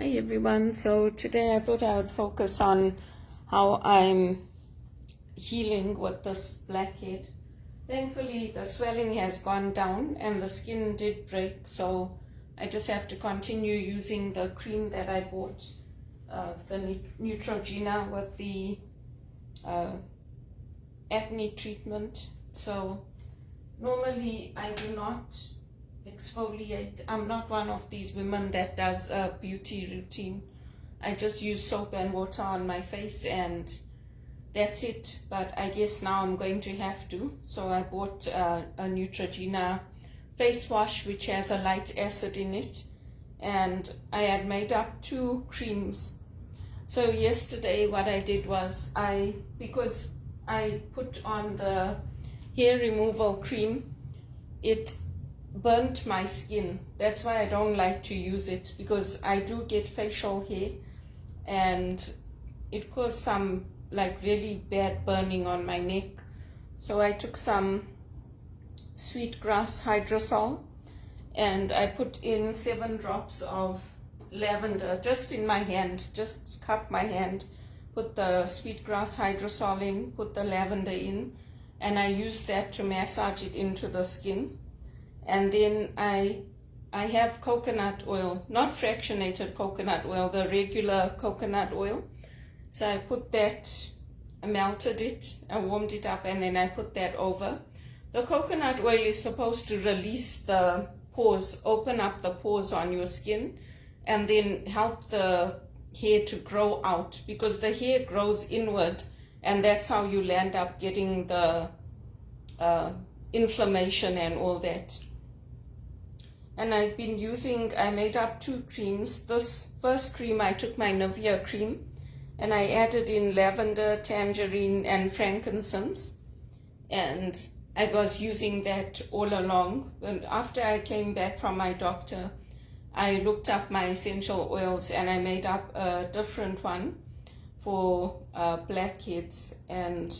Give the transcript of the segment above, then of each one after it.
Hi everyone. So today I thought I would focus on how I'm healing with this blackhead. Thankfully the swelling has gone down and the skin did break, so I just have to continue using the cream that I bought, the Neutrogena with the acne treatment. So normally I do not exfoliate. I'm not one of these women that does a beauty routine. I just use soap and water on my face and that's it. But I guess now I'm going to have to. So I bought a Neutrogena face wash which has a light acid in it, and I had made up 2 creams. So yesterday what I did was, because I put on the hair removal cream, it burnt my skin. That's why I don't like to use it, because I do get facial hair and it caused some like really bad burning on my neck. So I took some sweetgrass hydrosol and I put in 7 drops of lavender just in my hand, just cup my hand, put the sweetgrass hydrosol in, put the lavender in, and I use that to massage it into the skin. And then I have coconut oil, not fractionated coconut oil, the regular coconut oil. So I put that, I melted it, I warmed it up, and then I put that over. The coconut oil is supposed to release the pores, open up the pores on your skin, and then help the hair to grow out, because the hair grows inward, and that's how you'll end up getting the inflammation and all that. And I've been using, I made up 2 creams. This first cream, I took my Nivea cream and I added in lavender, tangerine, and frankincense. And I was using that all along. And after I came back from my doctor, I looked up my essential oils and I made up a different one for blackheads, and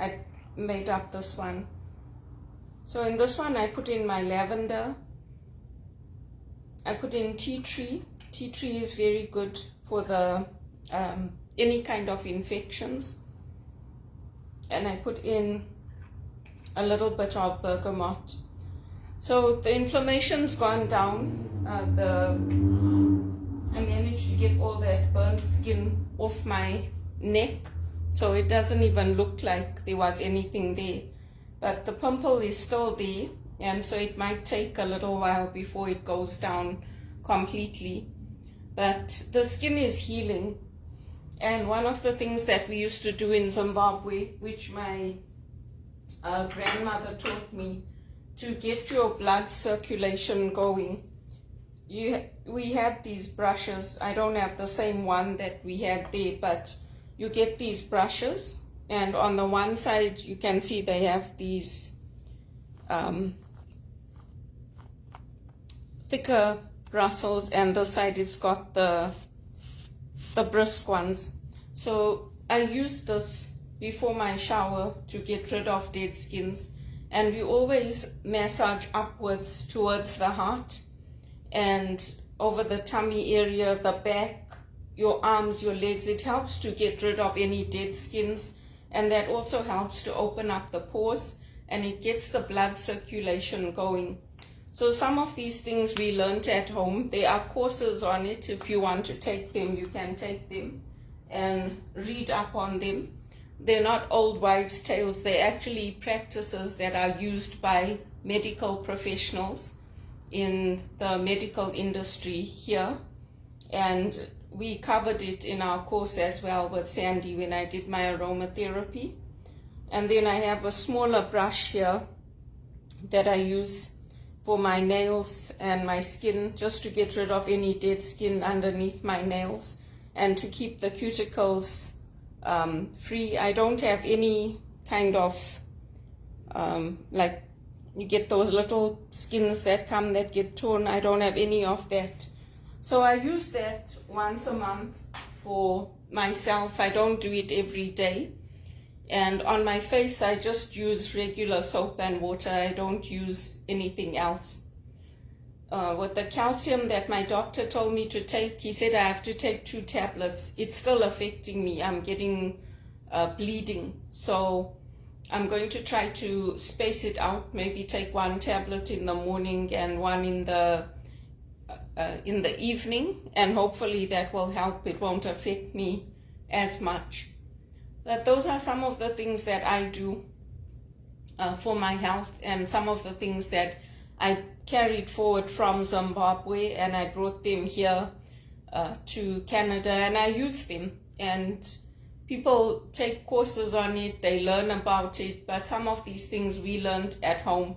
I made up this one. So in this one, I put in my lavender. I put in tea tree. Tea tree is very good for the any kind of infections. And I put in a little bit of bergamot. So the inflammation's gone down. I managed to get all that burnt skin off my neck, so it doesn't even look like there was anything there. But the pimple is still there, and so it might take a little while before it goes down completely. But the skin is healing. And one of the things that we used to do in Zimbabwe, which my grandmother taught me, to get your blood circulation going, we had these brushes. I don't have the same one that we had there, but you get these brushes, and on the one side you can see they have these thicker bristles, and this side it's got the brisk ones. So I use this before my shower to get rid of dead skins, and we always massage upwards towards the heart and over the tummy area, the back, your arms, your legs. It helps to get rid of any dead skins, and that also helps to open up the pores, and it gets the blood circulation going. So some of these things we learned at home. There are courses on it. If you want to take them, you can take them and read up on them. They're not old wives' tales. They're actually practices that are used by medical professionals in the medical industry here. And we covered it in our course as well with Sandy when I did my aromatherapy. And then I have a smaller brush here that I use for my nails and my skin, just to get rid of any dead skin underneath my nails and to keep the cuticles free. I don't have any kind of like you get those little skins that come that get torn. I don't have any of that. So I use that once a month for myself. I don't do it every day. And on my face, I just use regular soap and water. I don't use anything else. with the calcium that my doctor told me to take. He said I have to take 2 tablets. It's still affecting me. I'm getting bleeding. So I'm going to try to space it out, maybe take 1 tablet in the morning and 1 in the evening, and hopefully that will help. It won't affect me as much. But those are some of the things that I do for my health, and some of the things that I carried forward from Zimbabwe, and I brought them here to Canada, and I use them. And people take courses on it, they learn about it, but some of these things we learned at home.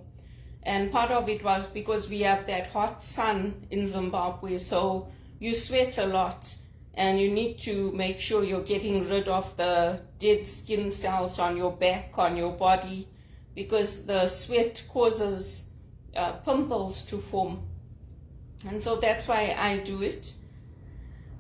And part of it was because we have that hot sun in Zimbabwe, so you sweat a lot, and you need to make sure you're getting rid of the dead skin cells on your back, on your body, because the sweat causes pimples to form. And so that's why I do it.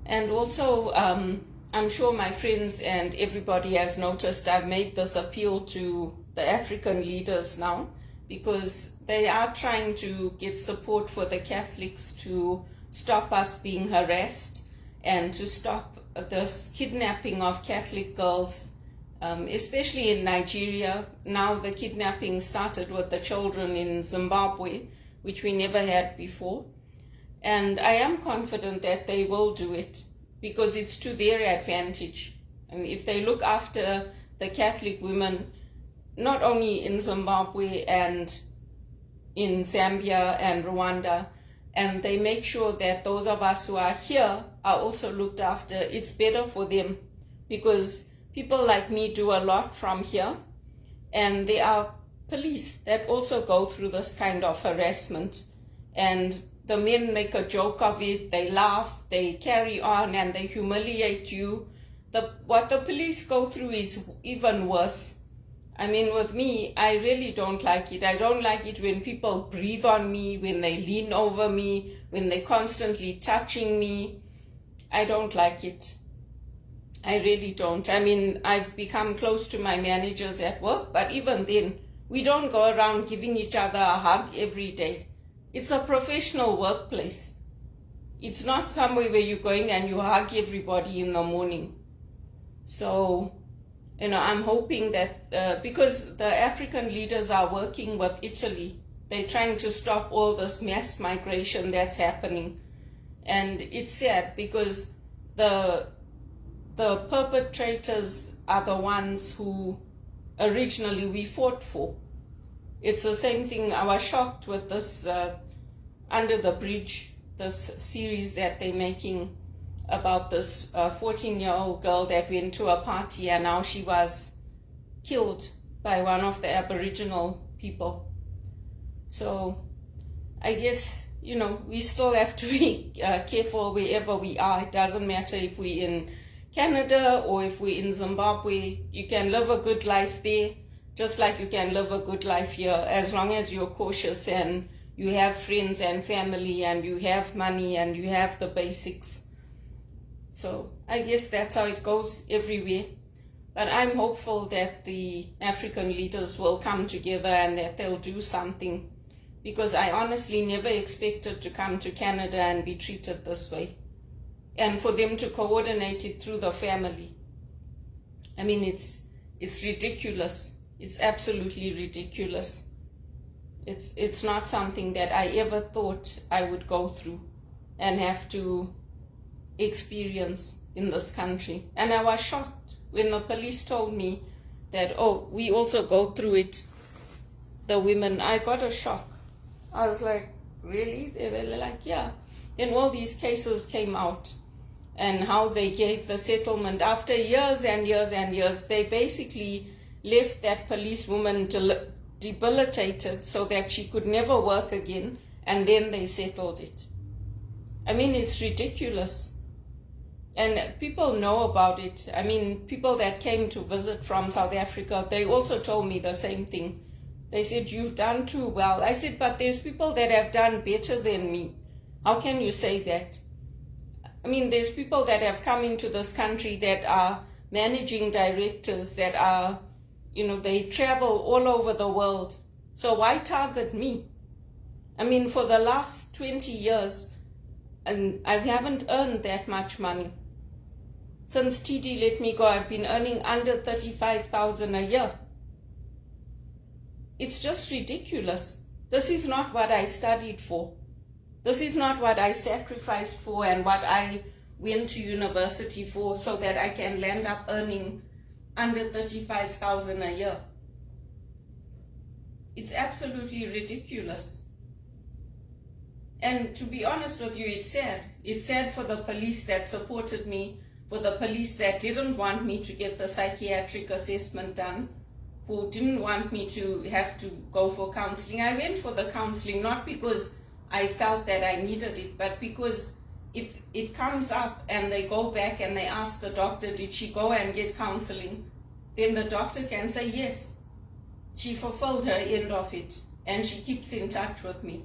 And also, I'm sure my friends and everybody has noticed I've made this appeal to the African leaders now, because they are trying to get support for the Catholics to stop us being harassed and to stop this kidnapping of Catholic girls, especially in Nigeria. Now the kidnapping started with the children in Zimbabwe, which we never had before. And I am confident that they will do it because it's to their advantage. And if they look after the Catholic women, not only in Zimbabwe and in Zambia and Rwanda, and they make sure that those of us who are here are also looked after, it's better for them, because people like me do a lot from here, and there are police that also go through this kind of harassment, and the men make a joke of it, they laugh, they carry on, and they humiliate you. What the police go through is even worse. I mean, with me, I really don't like it. I don't like it when people breathe on me, when they lean over me, when they're constantly touching me. I don't like it. I really don't. I mean, I've become close to my managers at work, but even then, we don't go around giving each other a hug every day. It's a professional workplace. It's not somewhere where you're going and you hug everybody in the morning. So, I'm hoping that because the African leaders are working with Italy, they're trying to stop all this mass migration that's happening. And it's sad because the perpetrators are the ones who originally we fought for. It's the same thing. I was shocked with this Under the Bridge, this series that they're making about this 14-year-old girl that went to a party and now she was killed by one of the Aboriginal people. So I guess, we still have to be careful wherever we are. It doesn't matter if we're in Canada or if we're in Zimbabwe. You can live a good life there, just like you can live a good life here, as long as you're cautious and you have friends and family and you have money and you have the basics. So I guess that's how it goes everywhere. But I'm hopeful that the African leaders will come together and that they'll do something, because I honestly never expected to come to Canada and be treated this way, and for them to coordinate it through the family. I mean, it's ridiculous. It's absolutely ridiculous. It's not something that I ever thought I would go through and have to experience in this country. And I was shocked when the police told me that, we also go through it, the women. I got a shock. I was like, really? They were like, yeah. Then all these cases came out and how they gave the settlement. After years and years and years, they basically left that policewoman debilitated so that she could never work again, and then they settled it. I mean, it's ridiculous. And people know about it. I mean, people that came to visit from South Africa, they also told me the same thing. They said, you've done too well. I said, but there's people that have done better than me. How can you say that? I mean, there's people that have come into this country that are managing directors, that are, they travel all over the world. So why target me? I mean, for the last 20 years, and I haven't earned that much money. Since TD let me go, I've been earning under 35,000 a year. It's just ridiculous. This is not what I studied for. This is not what I sacrificed for and what I went to university for, so that I can land up earning under 35,000 a year. It's absolutely ridiculous. And to be honest with you, it's sad. It's sad for the police that supported me, for the police that didn't want me to get the psychiatric assessment done, who didn't want me to have to go for counseling. I went for the counseling not because I felt that I needed it, but because if it comes up and they go back and they ask the doctor, did she go and get counseling? Then the doctor can say, yes, she fulfilled her end of it and she keeps in touch with me.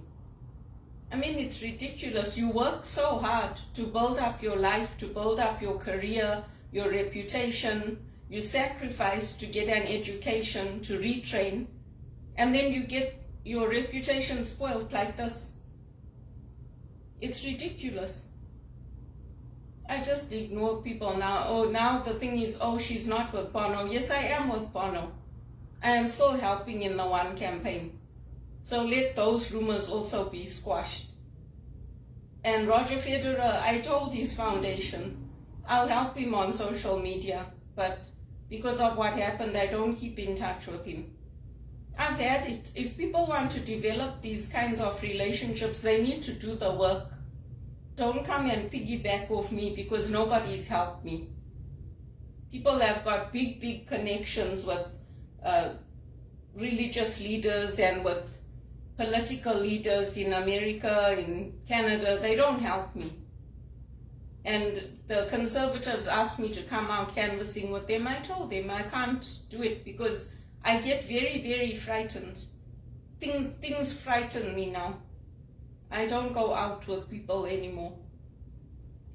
I mean, it's ridiculous. You work so hard to build up your life, to build up your career, your reputation. You sacrifice to get an education, to retrain, and then you get your reputation spoiled like this. It's ridiculous. I just ignore people now. Oh, now the thing is, oh, she's not with Bono. Yes, I am with Bono. I am still helping in the One campaign. So let those rumors also be squashed. And Roger Federer, I told his foundation, I'll help him on social media, but because of what happened, I don't keep in touch with him. I've had it. If people want to develop these kinds of relationships, they need to do the work. Don't come and piggyback off me because nobody's helped me. People have got big connections with religious leaders and with political leaders in America, in Canada. They don't help me. And the Conservatives asked me to come out canvassing with them. I told them I can't do it because I get very frightened. Things frighten me now. I don't go out with people anymore.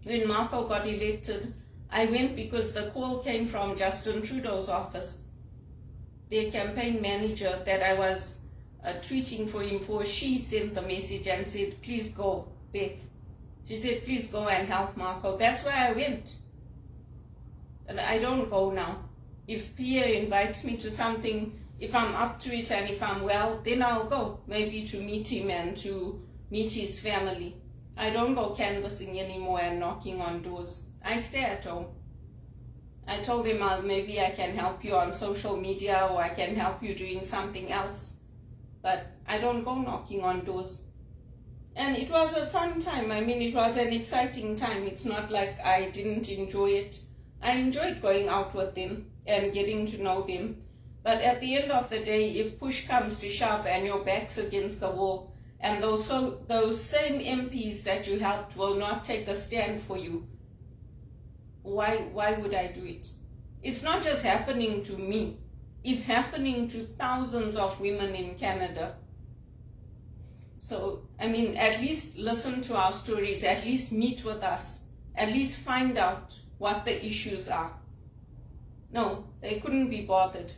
When Marco got elected, I went because the call came from Justin Trudeau's office. Their campaign manager that I was tweeting for him for, she sent the message and said, please go, Beth. She said, please go and help Marco. That's why I went. And I don't go now. If Pierre invites me to something, if I'm up to it and if I'm well, then I'll go, maybe to meet him and to meet his family. I don't go canvassing anymore and knocking on doors. I stay at home. I told him maybe I can help you on social media or I can help you doing something else. But I don't go knocking on doors. And it was a fun time. I mean, it was an exciting time. It's not like I didn't enjoy it. I enjoyed going out with them and getting to know them. But at the end of the day, if push comes to shove and your back's against the wall, and those same MPs that you helped will not take a stand for you, why would I do it? It's not just happening to me. It's happening to thousands of women in Canada. So, I mean, at least listen to our stories, at least meet with us, at least find out what the issues are. No, they couldn't be bothered.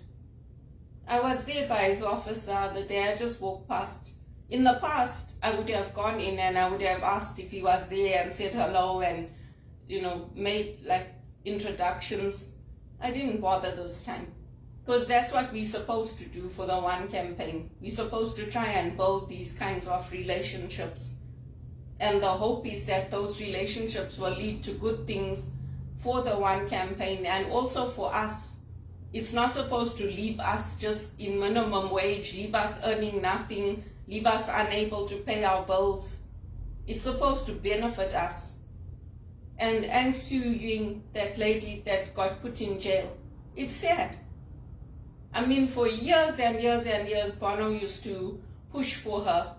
I was there by his office the other day. I just walked past. In the past, I would have gone in and I would have asked if he was there and said hello and, made like introductions. I didn't bother this time. Because that's what we're supposed to do for the One campaign. We're supposed to try and build these kinds of relationships. And the hope is that those relationships will lead to good things for the One campaign and also for us. It's not supposed to leave us just in minimum wage, leave us earning nothing, leave us unable to pay our bills. It's supposed to benefit us. And Aung San Suu Kyi, that lady that got put in jail, it's sad. I mean, for years and years, Bono used to push for her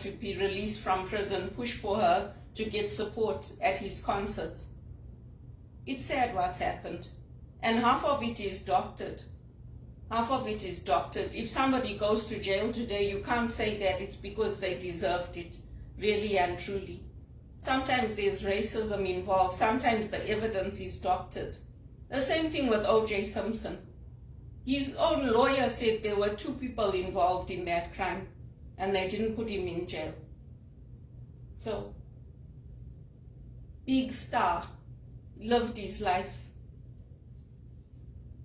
to be released from prison, push for her to get support at his concerts. It's sad what's happened. And half of it is doctored. Half of it is doctored. If somebody goes to jail today, you can't say that it's because they deserved it, really and truly. Sometimes there's racism involved. Sometimes the evidence is doctored. The same thing with O.J. Simpson. His own lawyer said there were 2 people involved in that crime. and they didn't put him in jail. So, big star, lived his life.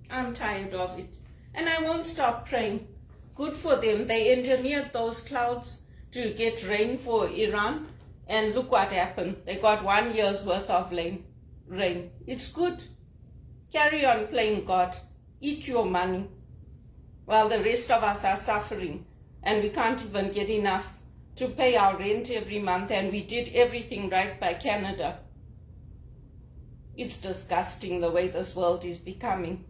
I'm tired of it. And I won't stop praying. Good for them. They engineered those clouds to get rain for Iran. And look what happened. They got 1 year's worth of rain. It's good. Carry on playing God. Eat your money. While the rest of us are suffering. And we can't even get enough to pay our rent every month. And we did everything right by Canada. It's disgusting the way this world is becoming.